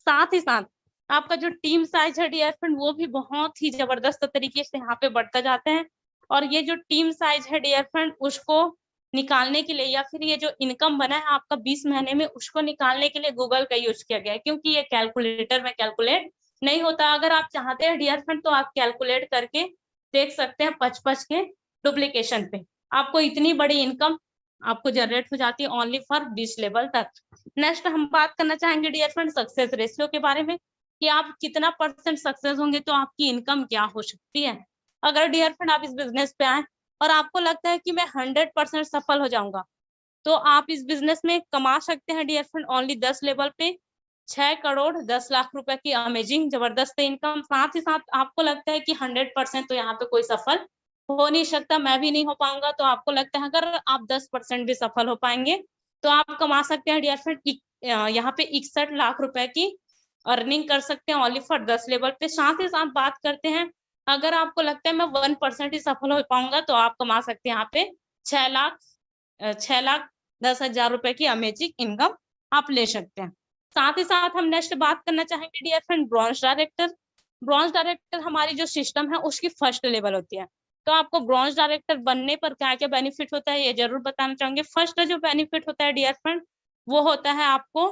साथ ही साथ आपका जो टीम साइज है डियर फ्रेंड, वो भी बहुत ही जबरदस्त तरीके से यहाँ पे बढ़ता जाता है। और ये जो टीम साइज है डियर फ्रेंड, उसको निकालने के लिए, या फिर ये जो इनकम बना है आपका 20 महीने में, उसको निकालने के लिए गूगल का यूज किया गया है, क्योंकि ये कैलकुलेटर में कैलकुलेट नहीं होता। अगर आप चाहते हैं डियर फ्रेंड तो आप कैलकुलेट करके देख सकते हैं 55 के डुप्लीकेशन पे आपको इतनी बड़ी इनकम आपको जनरेट हो जाती है ओनली फॉर 20 लेवल तक। नेक्स्ट हम बात करना चाहेंगे डियर फ्रेंड सक्सेस रेशियो के बारे में, कि आप कितना % सक्सेस होंगे तो आपकी इनकम क्या हो सकती है। अगर डियर फ्रेंड आप इस बिजनेस पे आए और आपको लगता है कि मैं 100% सफल हो जाऊंगा, तो आप इस बिजनेस में कमा सकते हैं डियर फ्रेंड ओनली 10 लेवल पे 6 करोड़ 10 लाख रुपए की अमेजिंग जबरदस्त इनकम। साथ ही साथ आपको लगता है कि 100% तो यहाँ पे कोई सफल हो नहीं सकता, मैं भी नहीं हो पाऊंगा, तो आपको लगता है अगर आप 10% भी सफल हो पाएंगे तो आप कमा सकते हैं डियर फ्रेंड यहाँ पे 61 लाख रुपए की अर्निंग कर सकते हैं ओनली फॉर 10 लेवल पे। साथ ही साथ बात करते हैं, अगर आपको लगता है मैं 1% ही सफल हो पाऊंगा, तो आप कमा सकते हैं यहाँ पे 6,10,000 रुपए की अमेजिंग इनकम आप ले सकते हैं। साथ ही साथ हम नेक्स्ट बात करना चाहेंगे dear friend bronze director. Bronze director हमारी जो सिस्टम है उसकी फर्स्ट लेवल होती है। तो आपको ब्रॉन्ज डायरेक्टर बनने पर क्या क्या बेनिफिट होता है ये जरूर बताना चाहूंगे। फर्स्ट जो बेनिफिट होता है डियर फ्रेंड, वो होता है आपको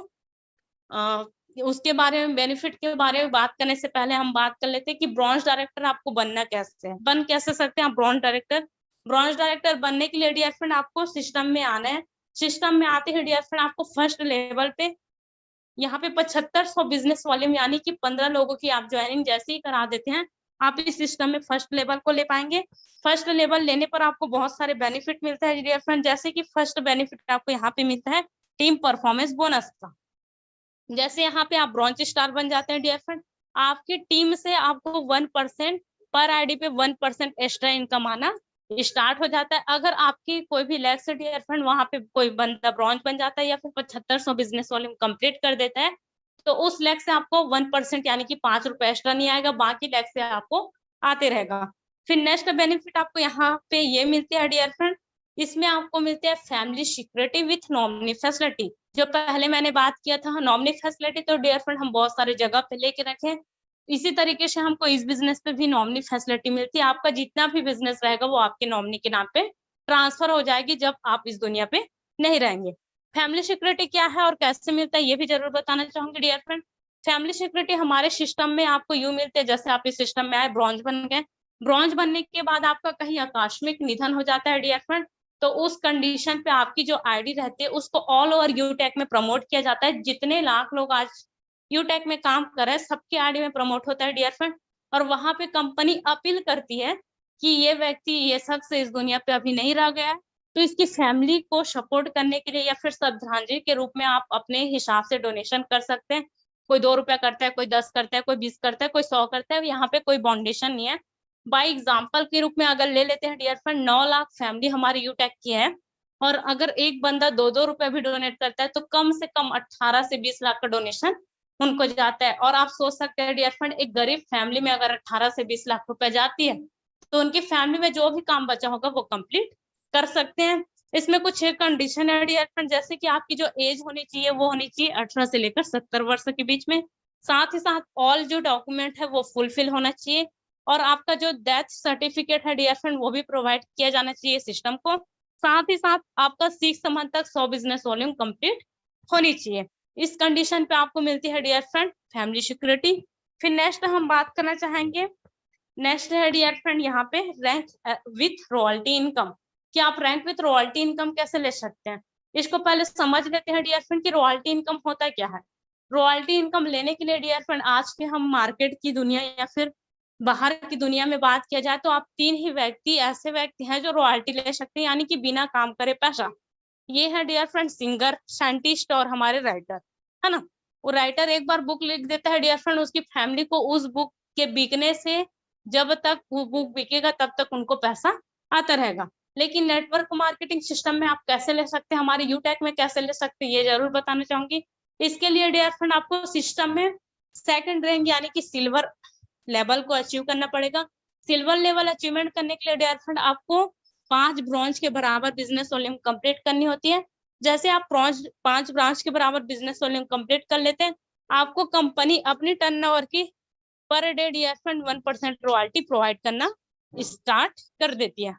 उसके बारे में, बेनिफिट के बारे में बात करने से पहले हम बात कर लेते हैं कि ब्रॉन्ज डायरेक्टर आपको बनना कैसे है, बन कैसे सकते हैं आप ब्रॉन्ज डायरेक्टर। ब्रॉन्ज डायरेक्टर बनने के लिए डियर फ्रेंड आपको सिस्टम में आना है। सिस्टम में आते हैं डियर फ्रेंड आपको फर्स्ट लेवल पे यहाँ पे 7500 बिजनेस वॉल्यूम यानी कि 15 लोगों की आप ज्वाइनिंग जैसे ही करा देते हैं, आप इस सिस्टम में फर्स्ट लेवल को ले पाएंगे। फर्स्ट लेवल लेने पर आपको बहुत सारे बेनिफिट मिलते हैं डियर फ्रेंड, जैसे कि फर्स्ट बेनिफिट आपको यहाँ पे मिलता है टीम परफॉर्मेंस बोनस का। जैसे यहाँ पे आप ब्रॉन्ज स्टार बन जाते हैं डियर फ्रेंड, आपकी टीम से आपको 1% पर आईडी पे 1% एक्स्ट्रा इनकम आना स्टार्ट हो जाता है। अगर आपकी कोई भी लैग से डियर फ्रेंड वहां पे कोई बंदा ब्रॉन्ज बन जाता है या फिर 7500 बिजनेस वॉल्यूम कंप्लीट कर देता है, तो उस लैग से आपको 1% यानी कि 5 रुपए एक्स्ट्रा नहीं आएगा, बाकी लैग से आपको आते रहेगा। फिर नेक्स्ट बेनिफिट आपको यहाँ पे ये मिलती है डियर फ्रेंड, इसमें आपको मिलती है family security with nominee facility. जो पहले मैंने बात किया था नॉमिनी फैसिलिटी, तो डियर फ्रेंड हम बहुत सारे जगह पे लेके रखे हैं, इसी तरीके से हमको इस बिजनेस पे भी नॉमिनी फैसिलिटी मिलती है। आपका जितना भी बिजनेस रहेगा वो आपके नॉमिनी के नाम पे ट्रांसफर हो जाएगी जब आप इस दुनिया पे नहीं रहेंगे। फैमिली सिक्योरिटी क्या है और कैसे मिलता है ये भी जरूर बताना चाहूंगी डियर फ्रेंड। फैमिली सिक्योरिटी हमारे सिस्टम में आपको यूं मिलते हैं, जैसे आप इस सिस्टम में आए ब्रॉन्ज बन गए, ब्रॉन्ज बनने के बाद आपका कहीं आकस्मिक निधन हो जाता है डियर फ्रेंड, तो उस कंडीशन पे आपकी जो आईडी रहती है उसको ऑल ओवर यूटेक में प्रमोट किया जाता है। जितने लाख लोग आज यूटेक में काम कर रहे हैं सबकी आईडी में प्रमोट होता है डियर फ्रेंड, और वहां पे कंपनी अपील करती है कि ये व्यक्ति, ये शख्स इस दुनिया पे अभी नहीं रह गया है, तो इसकी फैमिली को सपोर्ट करने के लिए या फिर श्रद्धांजलि के रूप में आप अपने हिसाब से डोनेशन कर सकते हैं। कोई 2 रुपया करता है, कोई 10 करता है, कोई 20 करता है, कोई 100 करता है, यहाँ पे कोई बाउंडेशन नहीं है। बाई एग्जाम्पल के रूप में अगर ले लेते हैं डियर फ्रेंड, 9 लाख फैमिली हमारी यूटेक की है, और अगर एक बंदा 2-2 रुपए भी डोनेट करता है तो कम से कम 18 से 20 लाख का डोनेशन उनको जाता है। और आप सोच सकते हैं डियर फ्रेंड, एक गरीब फैमिली में अगर 18 से 20 लाख रुपए जाती है तो उनकी फैमिली में जो भी काम बचा होगा वो कंप्लीट कर सकते हैं। इसमें कुछ एक कंडीशन है डियर फ्रेंड, जैसे कि आपकी जो एज होनी चाहिए वो होनी चाहिए 18 से लेकर 70 वर्ष के बीच में। साथ ही साथ ऑल जो डॉक्यूमेंट है वो फुलफिल होना चाहिए, और आपका जो डेथ सर्टिफिकेट है डियर फ्रेंड वो भी प्रोवाइड किया जाना चाहिए सिस्टम को। साथ ही साथ आपका 6 मंथ तक 100 बिजनेस वॉल्यूम कंप्लीट होनी चाहिए। इस कंडीशन पे आपको मिलती है डियर फ्रेंड फैमिली सिक्योरिटी। फिर नेक्स्ट हम बात करना चाहेंगे, नेक्स्ट है डियर फ्रेंड यहाँ पे रैंक विथ रॉयल्टी इनकम, कि आप रैंक विथ रॉयल्टी इनकम कैसे ले सकते हैं। इसको पहले समझ लेते हैं डियर फ्रेंड कि रॉयल्टी इनकम होता क्या है। रॉयल्टी इनकम लेने के लिए डियर फ्रेंड आज के हम मार्केट की दुनिया या फिर बाहर की दुनिया में बात किया जाए तो आप 3 ही व्यक्ति ऐसे व्यक्ति हैं जो रॉयल्टी ले सकते हैं, यानी कि बिना काम करे पैसा। ये है डियर फ्रेंड सिंगर, साइंटिस्ट और हमारे राइटर, है ना। वो राइटर एक बार बुक लिख देता है डियर फ्रेंड, उसकी फैमिली को उस बुक के बिकने से जब तक वो बुक बिकेगा तब तक उनको पैसा आता रहेगा। लेकिन नेटवर्क मार्केटिंग सिस्टम में आप कैसे ले सकते हैं, हमारे यूटेक में कैसे ले सकते हैं, ये जरूर बताना चाहूंगी। इसके लिए डियर फ्रेंड आपको सिस्टम में सेकंड रैंक यानी कि सिल्वर लेवल को अचीव करना पड़ेगा। सिल्वर लेवल अचीवमेंट करने के लिए डियर फ्रेंड आपको 5 ब्रॉन्ज के बराबर बिजनेस वॉल्यूम कंप्लीट करनी होती है। जैसे आप 5 ब्रांच के बराबर बिजनेस वॉल्यूम कंप्लीट कर लेते हैं, आपको कंपनी अपनी टर्नओवर की per day dear friend 1% royalty provide करना स्टार्ट कर देती है।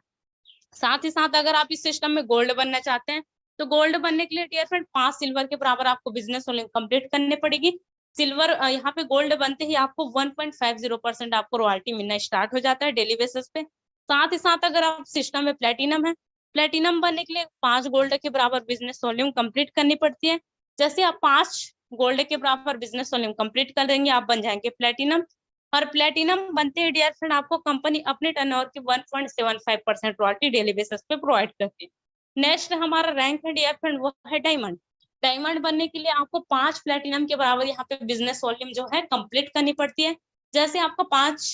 साथ ही साथ अगर आप इस सिस्टम में गोल्ड बनना चाहते हैं तो गोल्ड बनने के लिए डियर फ्रेंड 5 सिल्वर के बराबर आपको बिजनेस वॉल्यूम कंप्लीट करनी पड़ेगी। सिल्वर यहाँ पे गोल्ड बनते ही आपको 1.50% आपको रॉयल्टी मिलना स्टार्ट हो जाता है डेली बेसिस पे। साथ ही साथ अगर आप सिस्टम में प्लेटिनम है, प्लेटिनम बनने के लिए 5 गोल्ड के बराबर बिजनेस वॉल्यूम कंप्लीट करनी पड़ती है। जैसे आप 5 गोल्ड के बराबर बिजनेस वॉल्यूम कंप्लीट कर देंगे आप बन जाएंगे प्लेटिनम। और प्लेटिनम बनते ही डियर फ्रेंड आपको कंपनी अपने टर्नओवर की 1.75% रॉयल्टी डेली बेसिस पे प्रोवाइड करती है। नेक्स्ट हमारा रैंक है डियर फ्रेंड वो है डायमंड। डायमंड बनने के लिए आपको 5 प्लेटिनम के बराबर यहाँ पे बिजनेस वॉल्यूम जो है कंप्लीट करनी पड़ती है। जैसे आपका 5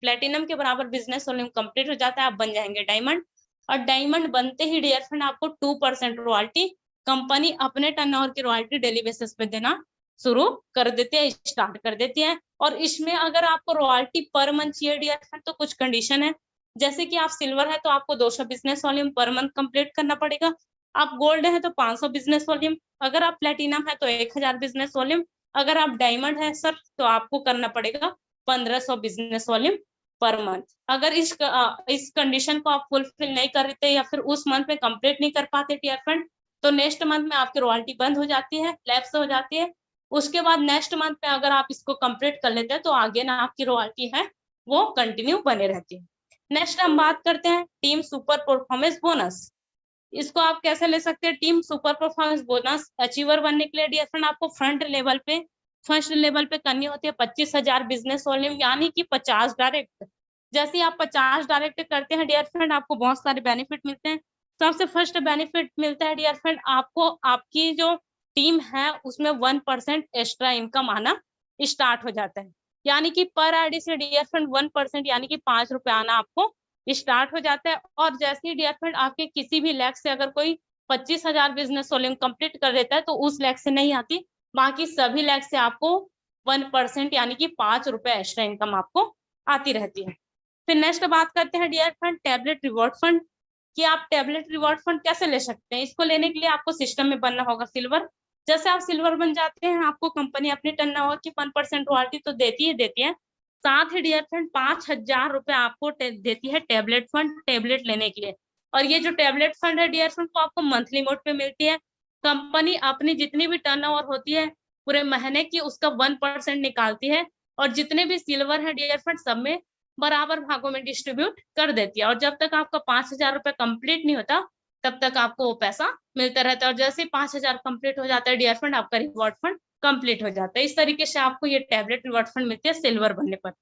प्लेटिनम के बराबर बिजनेस वॉल्यूम कंप्लीट हो जाता है आप बन जाएंगे डायमंड। और डायमंड बनते ही डियर फ्रेंड आपको 2% रॉयल्टी कंपनी अपने टर्नओवर की रॉयल्टी डेली बेसिस पे देना शुरू कर देती है, स्टार्ट कर देती है। और इसमें अगर आपको रॉयल्टी पर मंथ चाहिए डियर फ्रेंड तो कुछ कंडीशन है। जैसे कि आप सिल्वर है तो आपको 200 business volume per month complete करना पड़ेगा। आप गोल्ड है तो 500 बिजनेस वॉल्यूम, अगर आप प्लेटिनम है तो 1000 बिजनेस वॉल्यूम, अगर आप डायमंड है सर तो आपको करना पड़ेगा 1500 बिजनेस वॉल्यूम पर मंथ। अगर इस कंडीशन को आप फुलफिल नहीं करते या फिर उस मंथ में कंप्लीट नहीं कर पाते डियर फ्रेंड तो नेक्स्ट मंथ में आपकी रॉयल्टी बंद हो जाती है, लैप्स हो जाती है। उसके बाद नेक्स्ट मंथ में अगर आप इसको कंप्लीट कर लेते हैं तो आगे ना आपकी रॉयल्टी है वो कंटिन्यू बने रहती है। नेक्स्ट हम बात करते हैं टीम सुपर परफॉर्मेंस बोनस। इसको आप कैसे ले सकते हैं, team super performance bonus achiever बनने के लिए डियर फ्रेंड आपको फर्स्ट लेवल पे करनी होती है 25,000 बिजनेस वॉल्यूम यानी कि 50 डायरेक्ट। जैसे आप 50 डायरेक्ट करते हैं डियर फ्रेंड आपको बहुत सारे बेनिफिट मिलते हैं। सबसे फर्स्ट बेनिफिट मिलता है डियर फ्रेंड आपको आपकी जो टीम है उसमें 1% एक्स्ट्रा इनकम आना स्टार्ट हो जाता है। यानी कि पर आईडी से डियर फ्रेंड 1% यानी कि 5 रुपए आना आपको स्टार्ट हो जाता है। और जैसे ही डियर फ्रेंड आपके किसी भी लैख से अगर कोई 25,000 बिजनेस वॉल्यूम कंप्लीट कर देता है तो उस लैख से नहीं आती, बाकी सभी लैख से आपको 1% यानी कि 5 रुपए एक्स्ट्रा इनकम आपको आती रहती है। फिर नेक्स्ट बात करते हैं dear friend tablet reward fund कि आप टैबलेट रिवॉर्ड फंड कैसे ले सकते हैं। इसको लेने के लिए आपको सिस्टम में बनना होगा सिल्वर। जैसे आप सिल्वर बन जाते हैं आपको कंपनी अपनी टर्नओवर की 1% रॉयल्टी तो देती है। साथ ही डियर फ्रेंड 5,000 रुपए आपको देती है टैबलेट फंड टैबलेट लेने के लिए। और ये जो टैबलेट फंड है डियर फ्रेंड वो आपको मंथली मोड पे मिलती है। कंपनी अपनी जितनी भी टर्नओवर होती है पूरे महीने की उसका 1% निकालती है और जितने भी सिल्वर है डियर फ्रेंड सब में बराबर भागों में डिस्ट्रीब्यूट कर देती है। और जब तक आपका 5,000 रुपए कंप्लीट नहीं होता तब तक आपको वो पैसा मिलता रहता है। और जैसे ही 5,000 कंप्लीट हो जाता है डियर फ्रेंड आपका रिवॉर्ड फंड कंप्लीट हो जाता है। इस तरीके से आपको ये टैबलेट रिवॉर्ड फंड मिलती है सिल्वर बनने पर।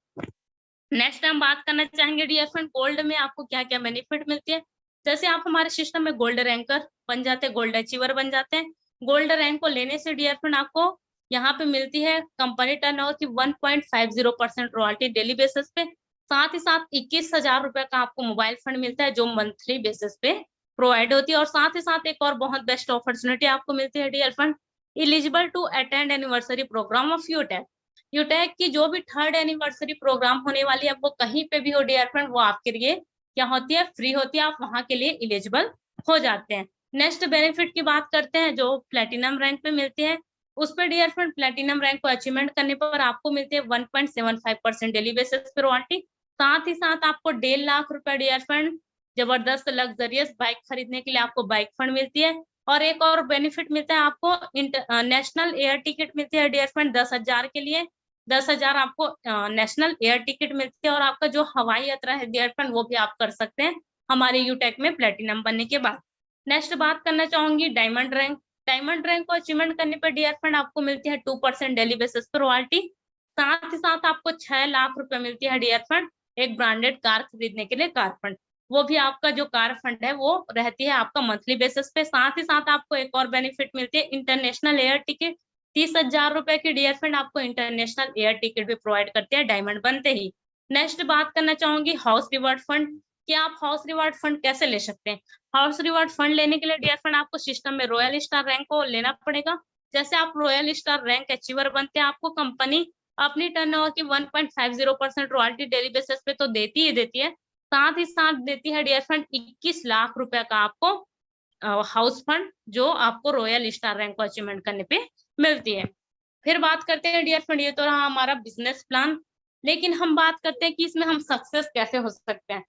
नेक्स्ट हम बात करना चाहेंगे डियर फ्रेंड गोल्ड में आपको क्या क्या बेनिफिट मिलती है। जैसे आप हमारे सिस्टम में गोल्ड रैंकर बन जाते हैं, गोल्ड अचीवर बन जाते हैं। गोल्ड रैंक को लेने से डियर फ्रेंड आपको यहाँ पे मिलती है कंपनी टर्नओवर की 1.50% रॉयल्टी डेली बेसिस पे। साथ ही साथ 21,000 रुपए का आपको मोबाइल फंड मिलता है जो मंथली बेसिस पे प्रोवाइड होती है। और साथ ही साथ एक और बहुत बेस्ट अपॉर्चुनिटी आपको मिलती है dear friend eligible to attend anniversary programme of Utech. Utech की जो भी 3rd एनिवर्सरी प्रोग्राम होने वाली है वो कहीं पे भी हो डियर फ्रेंड वो आपके लिए क्या होती है फ्री होती है, आप वहां के लिए एलिजिबल हो जाते हैं। नेक्स्ट बेनिफिट की बात करते हैं जो प्लेटिनम रैंक पे मिलती है। उस पर डियर फ्रेंड प्लेटिनम रैंक को अचीवमेंट करने पर आपको मिलती है 1.75% डेली बेसिस पे रॉयल्टी। साथ ही साथ आपको 1.5 लाख रुपए डियर फ्रेंड जबरदस्त लग्जरियस बाइक खरीदने के लिए आपको बाइक फंड मिलती है। और एक और बेनिफिट मिलता है आपको नेशनल एयर टिकट मिलती है डियर फ्रेंड 10,000 के लिए। 10,000 आपको नेशनल एयर टिकट मिलती है। और आपका जो हवाई यात्रा है डियर फ्रेंड वो भी आप कर सकते हैं हमारे यूटेक में प्लेटिनम बनने के बाद। नेक्स्ट बात करना चाहूंगी डायमंड रैंक। डायमंड रैंक को अचीवमेंट करने पर डियर फ्रेंड आपको मिलती है 2% डेली बेसिस पर रॉयल्टी। साथ ही साथ आपको 6 लाख रुपए मिलती है डियर फ्रेंड एक ब्रांडेड कार खरीदने के लिए कार फंड। वो भी आपका जो कार फंड है वो रहती है आपका मंथली बेसिस पे। साथ ही साथ आपको एक और बेनिफिट मिलती है इंटरनेशनल एयर टिकट। 30,000 रुपए की डियर फ्रेंड आपको इंटरनेशनल एयर टिकट भी प्रोवाइड करते हैं डायमंड बनते ही। नेक्स्ट बात करना चाहूंगी हाउस रिवार्ड फंड। क्या आप हाउस रिवार्ड फंड कैसे ले सकते हैं? हाउस रिवार्ड फंड लेने के लिए डियर फ्रेंड आपको सिस्टम में रॉयल स्टार रैंक को लेना पड़ेगा। जैसे आप रॉयल स्टार रैंक अचीवर बनते हैं, आपको कंपनी अपनी टर्नओवर की 1.50% रॉयल्टी डेली बेसिस पे तो देती ही देती है, साथ ही साथ देती है डियर फ्रेंड 21 लाख रुपए का आपको हाउस फंड, जो आपको रॉयल स्टार रैंक को अचीवमेंट करने पे मिलती है। फिर बात करते हैं डियर फ्रेंड, ये तो रहा हमारा बिजनेस प्लान, लेकिन हम बात करते हैं कि इसमें हम सक्सेस कैसे हो सकते हैं।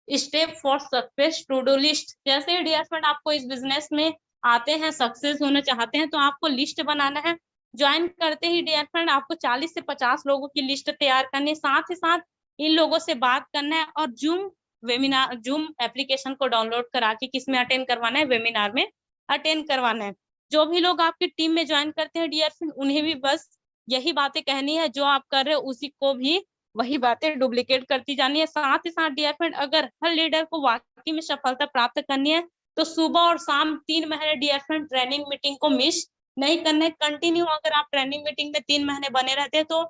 Step for success to do list. जैसे डियर फ्रेंड आपको इस बिजनेस में आते हैं, सक्सेस होना चाहते हैं, तो आपको लिस्ट बनाना है। ज्वाइन करते ही डियर फ्रेंड आपको 40 से 50 लोगों की लिस्ट तैयार करनी है। साथ ही साथ इन लोगों से बात करना है और जूम एप्लीकेशन को डाउनलोड करा के किसमें अटेंड करवाना है, वेबिनार में अटेंड करवाना है। जो भी लोग आपकी टीम में ज्वाइन करते हैं डियर फ्रेंड, उन्हें भी बस यही बातें कहनी है जो आप कर रहे हो, उसी को भी वही बातें डुप्लीकेट करती जानी है। साथ ही साथ डियर फ्रेंड अगर हर लीडर को वाकई में सफलता प्राप्त करनी है तो सुबह और शाम 3 महीने डियर फ्रेंड ट्रेनिंग मीटिंग को मिस नहीं करना है। कंटिन्यू अगर आप ट्रेनिंग मीटिंग में 3 महीने बने रहते हैं तो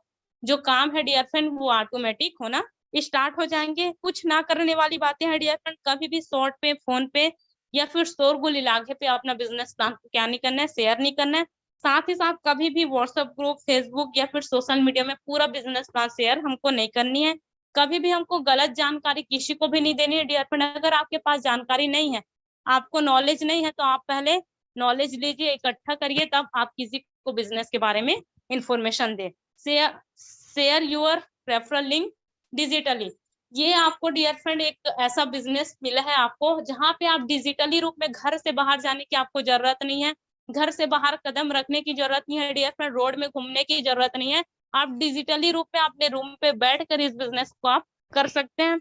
जो काम है डियर फ्रेंड वो ऑटोमेटिक होना स्टार्ट हो जाएंगे। कुछ ना करने वाली बातें हैं डियर फ्रेंड, कभी भी शॉर्ट पे, फोन पे या फिर शोरगुल इलाके पे अपना बिजनेस प्लान को क्या नहीं करना है, शेयर नहीं करना है। साथ ही साथ कभी भी व्हाट्सएप ग्रुप, फेसबुक या फिर सोशल मीडिया में पूरा बिजनेस प्लान शेयर हमको नहीं करनी है। कभी भी हमको गलत जानकारी किसी को भी नहीं देनी है डियर फ्रेंड। अगर आपके पास जानकारी नहीं है, आपको नॉलेज नहीं है, तो आप पहले नॉलेज लीजिए, इकट्ठा करिए, तब आप किसी को बिजनेस के बारे में information they. Share your referral link digitally. ये आपको डियर फ्रेंड एक ऐसा बिजनेस मिला है आपको जहां पे आप डिजिटली रूप में घर से बाहर जाने की आपको जरूरत नहीं है, घर से बाहर कदम रखने की जरूरत नहीं है डियर फ्रेंड, रोड में घूमने की जरूरत नहीं है। आप डिजिटली रूप में अपने रूम पे बैठकर इस बिजनेस को आप कर सकते हैं।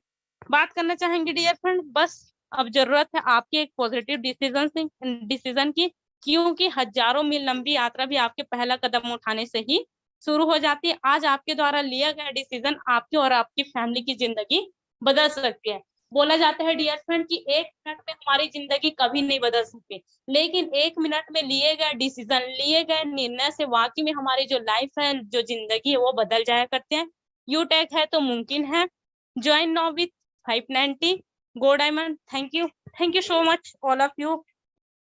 बात करना चाहेंगे डियर फ्रेंड, बस अब जरूरत है आपके एक पॉजिटिव डिसीजन की, क्योंकि हजारों मील लंबी यात्रा भी आपके पहला कदम उठाने से ही शुरू हो जाती है। आज आपके द्वारा लिया गया डिसीजन आपकी और आपकी फैमिली की जिंदगी बदल सकती है। बोला जाता है डियर फ्रेंड कि 1 मिनट में हमारी जिंदगी कभी नहीं बदल सकती, लेकिन 1 मिनट में लिए गए डिसीजन, लिए गए निर्णय से वाकई में हमारी जो लाइफ है, जो जिंदगी है, वो बदल जाया करते हैं। यूटेक है तो मुमकिन है। Join now with 590 go diamond. Thank you so much all of you.